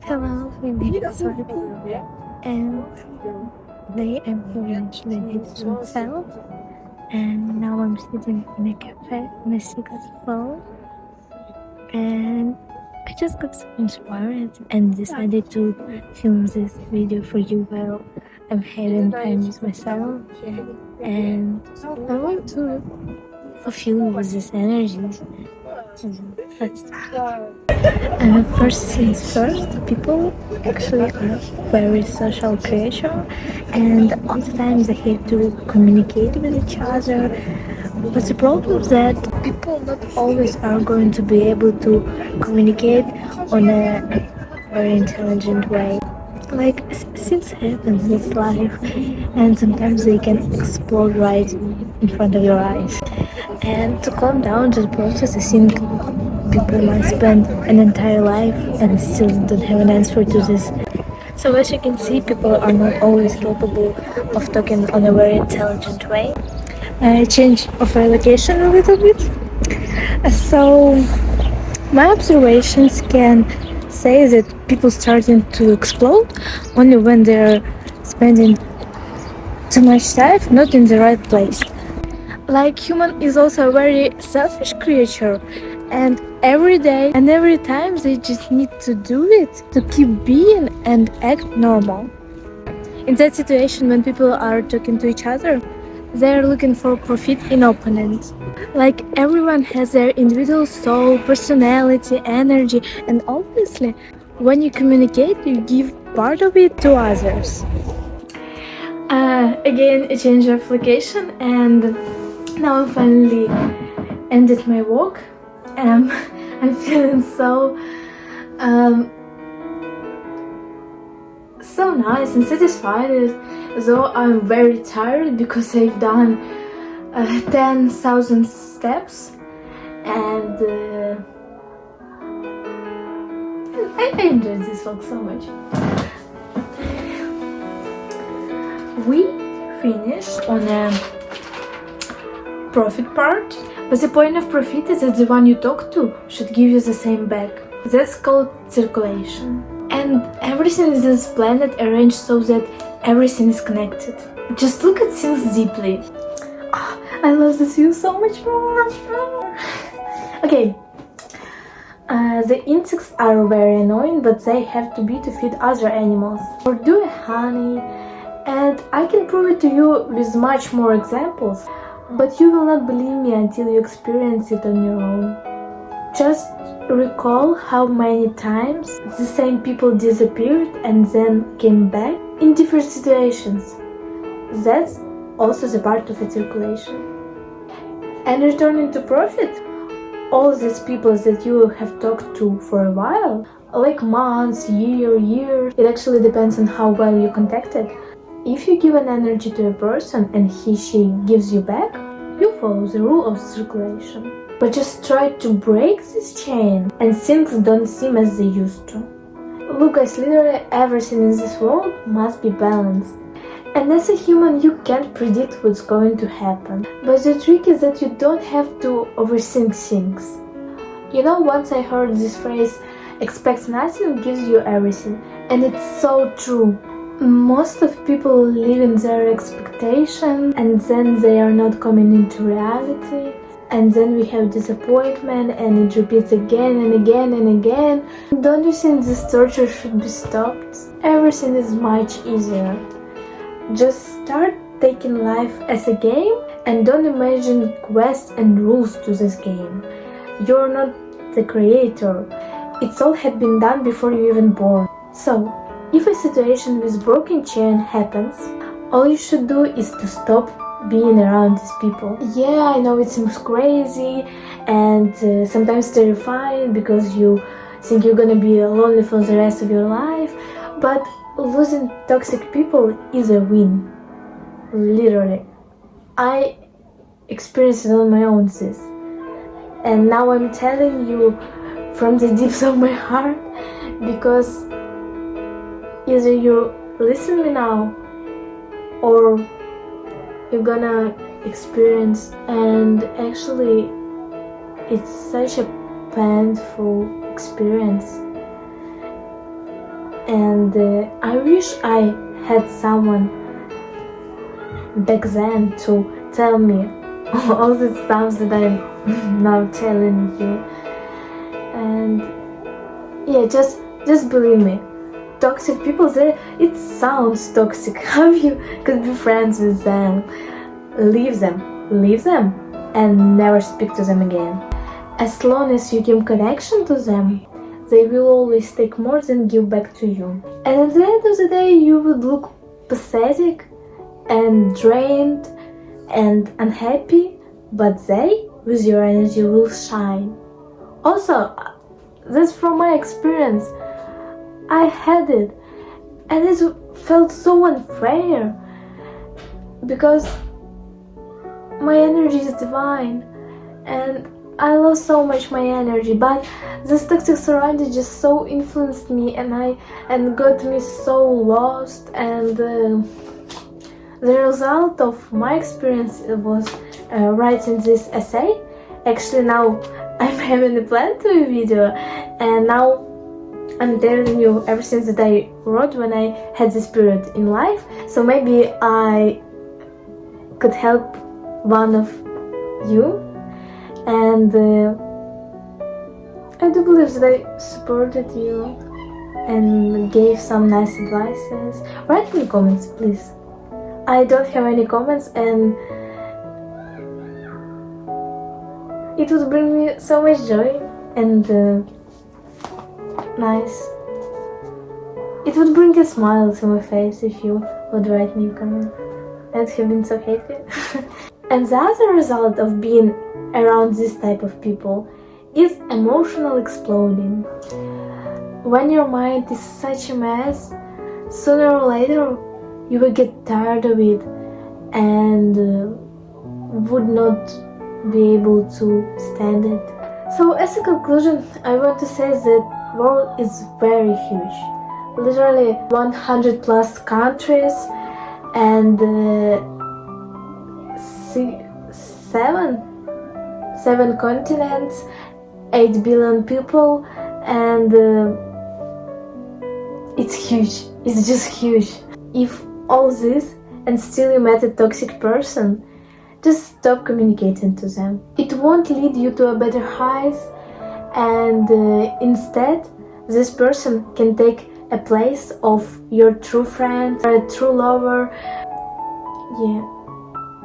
Hello, my name is Sophie, and today I'm here to introduce myself. And now I'm sitting in a cafe on a secret floor, and I just got so inspired and decided to film this video for you while I'm having time with myself. And I want to fulfill with this energy. Let's start. First things first, people actually are very social creature, and all the time they have to communicate with each other. But the problem is that people not always are going to be able to communicate on a very intelligent way. Like things happen in this life, and sometimes they can explode right in front of your eyes. And to calm down the process, I think people might spend an entire life and still don't have an answer to this. So as you can see, people are not always capable of talking on a very intelligent way. I change of our location a little bit. So my observations can say that people starting to explode only when they're spending too much time not in the right place. Like human is also a very selfish creature, and every day and every time they just need to do it to keep being and act normal. In that situation, when people are talking to each other, they're looking for profit in opponents. Like everyone has their individual soul, personality, energy, and obviously when you communicate you give part of it to others. Again, a change of location, and now I finally ended my walk. I'm feeling so nice and satisfied, though I'm very tired because I've done 10,000 steps, and I enjoyed this walk so much. We finished on a profit part, but the point of profit is that the one you talk to should give you the same back. That's called circulation. And everything in this planet arranged so that everything is connected. Just look at things deeply. Oh, I love this view so much more. Okay. The insects are very annoying, but they have to be to feed other animals or do a honey, and I can prove it to you with much more examples, but you will not believe me until you experience it on your own. Just recall how many times the same people disappeared and then came back in different situations. That's also the part of a circulation. And returning to profit, all these people that you have talked to for a while, like months, years, it actually depends on how well you contacted. If you give an energy to a person and she gives you back, you follow the rule of circulation. But just try to break this chain and things don't seem as they used to. Look guys, literally everything in this world must be balanced. And as a human you can't predict what's going to happen. But the trick is that you don't have to overthink things. You know, once I heard this phrase, expect nothing gives you everything. And it's so true. Most of people live in their expectation and then they are not coming into reality. And then we have disappointment and it repeats again and again and again. Don't you think this torture should be stopped? Everything is much easier. Just start taking life as a game and don't imagine quests and rules to this game. You're not the creator. It's all had been done before you even born. So, if a situation with broken chain happens, all you should do is to stop being around these people. Yeah, I know it seems crazy and sometimes terrifying because you think you're gonna be lonely for the rest of your life, but losing toxic people is a win. Literally. I experienced it on my own, sis. And now I'm telling you from the depths of my heart, because either you listen me now or you're gonna experience, and actually it's such a painful experience. and I wish I had someone back then to tell me all the stuff that I'm now telling you. And yeah, just believe me, toxic people, it sounds toxic. How you could be friends with them? Leave them and never speak to them again. As long as you give connection to them, they will always take more than give back to you. And at the end of the day, you would look pathetic and drained and unhappy, but they, with your energy, will shine. Also, that's from my experience. I had it, and it felt so unfair because my energy is divine and I love so much my energy, but this toxic surrounding just so influenced me and got me so lost. And the result of my experience was writing this essay. Actually, now I'm having a plan to a video, and now I'm telling you everything that I wrote when I had this period in life. So maybe I could help one of you. And I do believe that I supported you and gave some nice advices. Write me comments, please. I don't have any comments, and it would bring me so much joy and nice. It would bring a smile to my face if you would write me a comment. I'd have been so happy. And the other result of being around this type of people is emotional exploding. When your mind is such a mess, sooner or later you will get tired of it and would not be able to stand it. So as a conclusion, I want to say that the world is very huge. Literally 100 plus countries and seven continents, 8 billion people, and it's huge. It's just huge. If all this and still you met a toxic person, just stop communicating to them. It won't lead you to a better height, and instead this person can take a place of your true friend or a true lover. Yeah.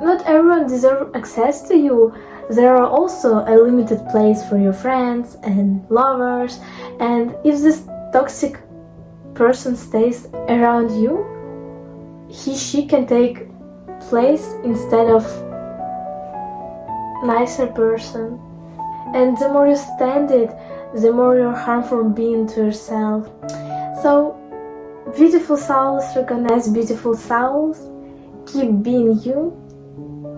Not everyone deserves access to you. There are also a limited place for your friends and lovers, and if this toxic person stays around you, she can take place instead of nicer person. And the more you stand it, the more you're harmful being to yourself. So, beautiful souls recognize beautiful souls, keep being you,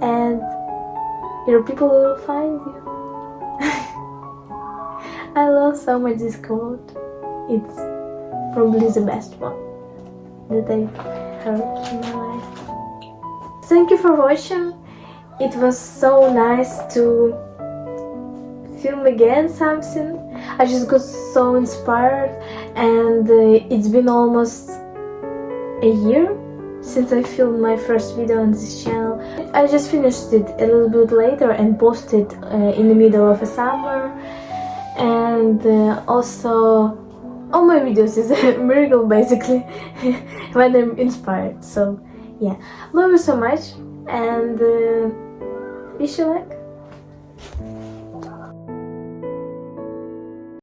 and your people will find you. I love so much this quote. It's probably the best one that I've heard in my life. Thank you for watching. It was so nice to film again something. I just got so inspired, and it's been almost a year since I filmed my first video on this channel. I just finished it a little bit later and posted in the middle of a summer, and also all my videos is a miracle basically when I'm inspired. So yeah, love you so much, and wish you luck.